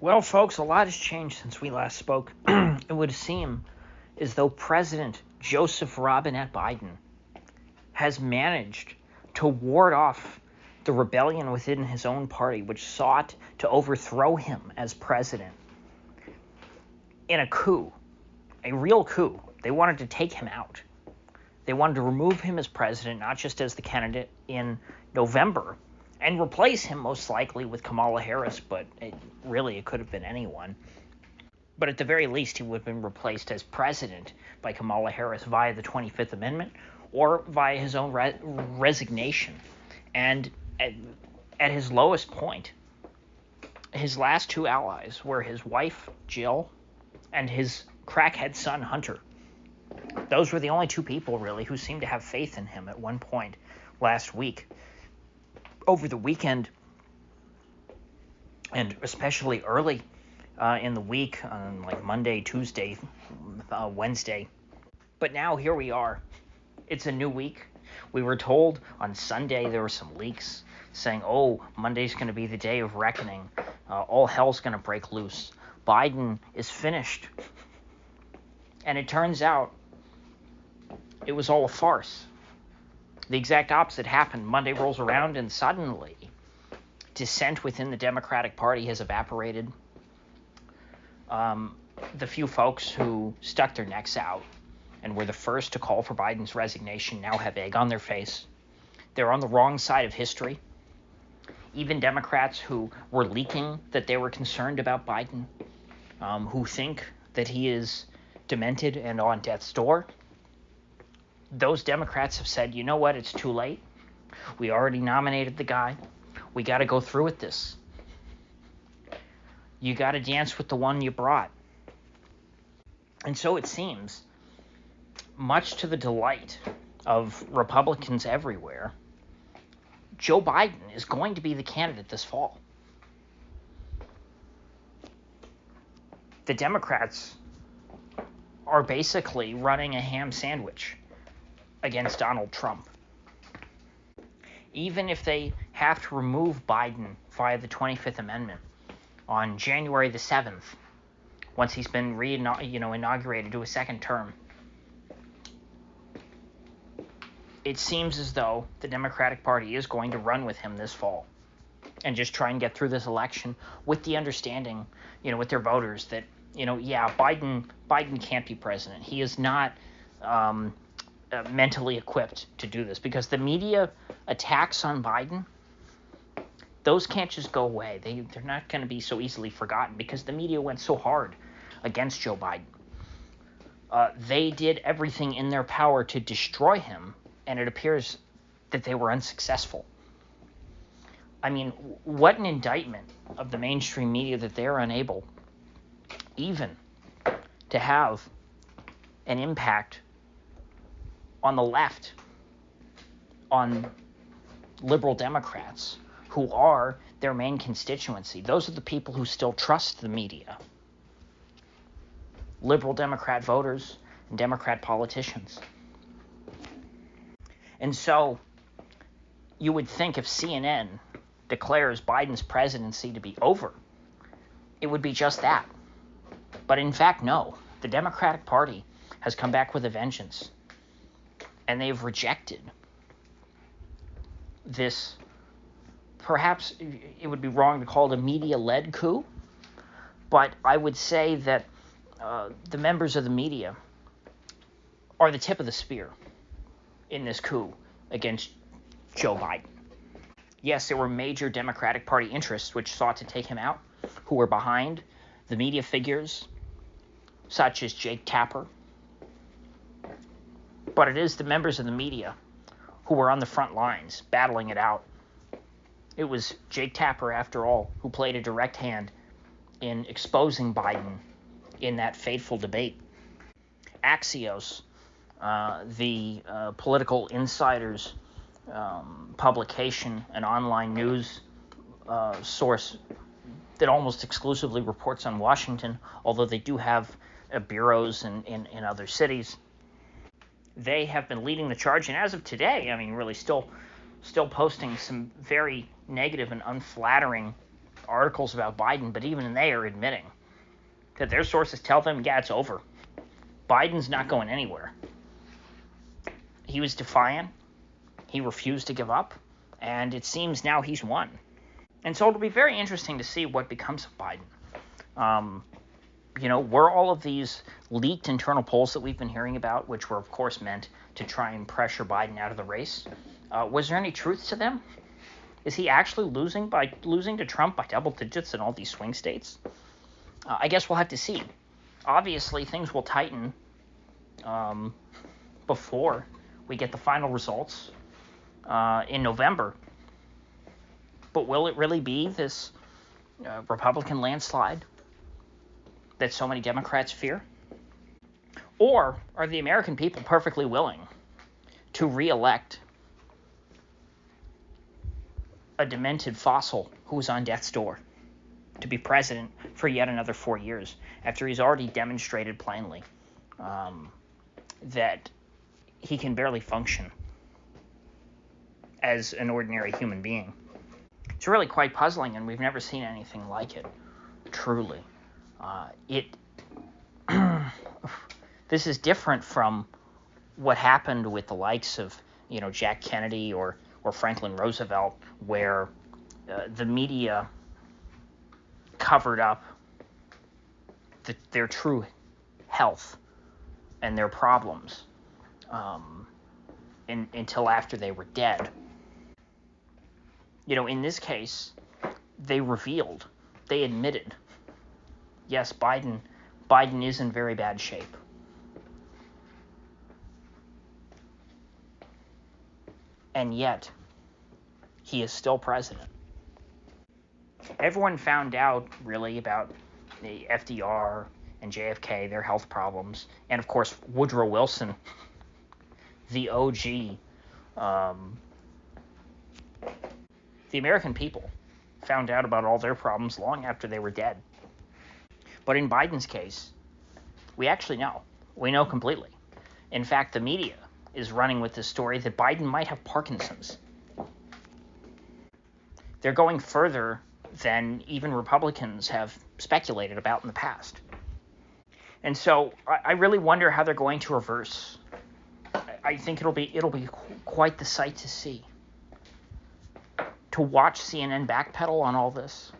Well, folks, a lot has changed since we last spoke. It would seem as though President Joseph Robinette Biden has managed to ward off the rebellion within his own party, which sought to overthrow him as president in a coup, a real coup. They wanted to take him out. They wanted to remove him as president, not just as the candidate in November, and replace him most likely with Kamala Harris, but it could have been anyone. But at the very least, he would have been replaced as president by Kamala Harris via the 25th Amendment or via his own resignation. And at his lowest point, his last two allies were his wife, Jill, and his crackhead son, Hunter. Those were the only two people, really, who seemed to have faith in him at one point last week. Over the weekend, and especially early in the week, on like Monday, Tuesday, Wednesday. But now here we are. It's a new week. We were told on Sunday there were some leaks saying, oh, Monday's going to be the day of reckoning. All hell's going to break loose. Biden is finished. And it turns out it was all a farce. The exact opposite happened. Monday rolls around and suddenly dissent within the Democratic Party has evaporated. The few folks who stuck their necks out and were the first to call for Biden's resignation now have egg on their face. They're on the wrong side of history. Even Democrats who were leaking that they were concerned about Biden, who think that he is demented and on death's door, those Democrats have said, you know what, it's too late. We already nominated the guy. We got to go through with this. You got to dance with the one you brought. And so it seems, much to the delight of Republicans everywhere, Joe Biden is going to be the candidate this fall. The Democrats are basically running a ham sandwich against Donald Trump. Even if they have to remove Biden via the 25th Amendment on January the 7th, once he's been inaugurated to a second term, it seems as though the Democratic Party is going to run with him this fall and just try and get through this election with the understanding, with their voters that, Biden can't be president. He is not mentally equipped to do this, because the media attacks on Biden, those can't just go away. They're not going to be so easily forgotten, because the media went so hard against Joe Biden. They did everything in their power to destroy him, and it appears that they were unsuccessful. I mean, what an indictment of the mainstream media that they're unable even to have an impact on the left, on liberal Democrats, who are their main constituency. Those are the people who still trust the media. Liberal Democrat voters and Democrat politicians. And so you would think if CNN declares Biden's presidency to be over, it would be just that. But in fact, no. The Democratic Party has come back with a vengeance. And they've rejected this, perhaps it would be wrong to call it a media-led coup, but I would say that the members of the media are the tip of the spear in this coup against Joe Biden. Yes, there were major Democratic Party interests which sought to take him out, who were behind the media figures such as Jake Tapper. But it is the members of the media who were on the front lines battling it out. It was Jake Tapper, after all, who played a direct hand in exposing Biden in that fateful debate. Axios, the political insiders publication, an online news source that almost exclusively reports on Washington, although they do have bureaus in other cities. They have been leading the charge, and as of today, I mean, really still posting some very negative and unflattering articles about Biden, but even they are admitting that their sources tell them, yeah, it's over. Biden's not going anywhere. He was defiant. He refused to give up. And it seems now he's won. And so it'll be very interesting to see what becomes of Biden. Were all of these leaked internal polls that we've been hearing about, which were, of course, meant to try and pressure Biden out of the race, was there any truth to them? Is he actually losing to Trump by double digits in all these swing states? I guess we'll have to see. Obviously, things will tighten before we get the final results in November. But will it really be this Republican landslide that so many Democrats fear? Or are the American people perfectly willing to re-elect a demented fossil who's on death's door to be president for yet another 4 years after he's already demonstrated plainly that he can barely function as an ordinary human being? It's really quite puzzling, and we've never seen anything like it, truly. This is different from what happened with the likes of, Jack Kennedy or Franklin Roosevelt, where the media covered up their true health and their problems until after they were dead. In this case, they admitted, yes, Biden is in very bad shape. And yet, he is still president. Everyone found out, really, about the FDR and JFK, their health problems, and, of course, Woodrow Wilson, the OG. The American people found out about all their problems long after they were dead. But in Biden's case, we actually know. We know completely. In fact, the media is running with the story that Biden might have Parkinson's. They're going further than even Republicans have speculated about in the past. And so I really wonder how they're going to reverse. I think it'll be quite the sight to see. To watch CNN backpedal on all this,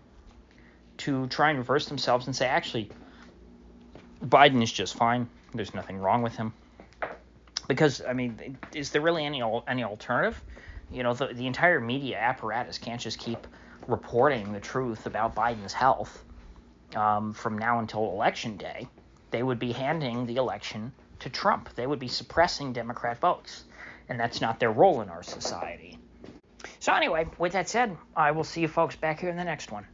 to try and reverse themselves and say, actually, Biden is just fine. There's nothing wrong with him. Because, is there really any alternative? The entire media apparatus can't just keep reporting the truth about Biden's health from now until Election Day. They would be handing the election to Trump. They would be suppressing Democrat votes. And that's not their role in our society. So anyway, with that said, I will see you folks back here in the next one.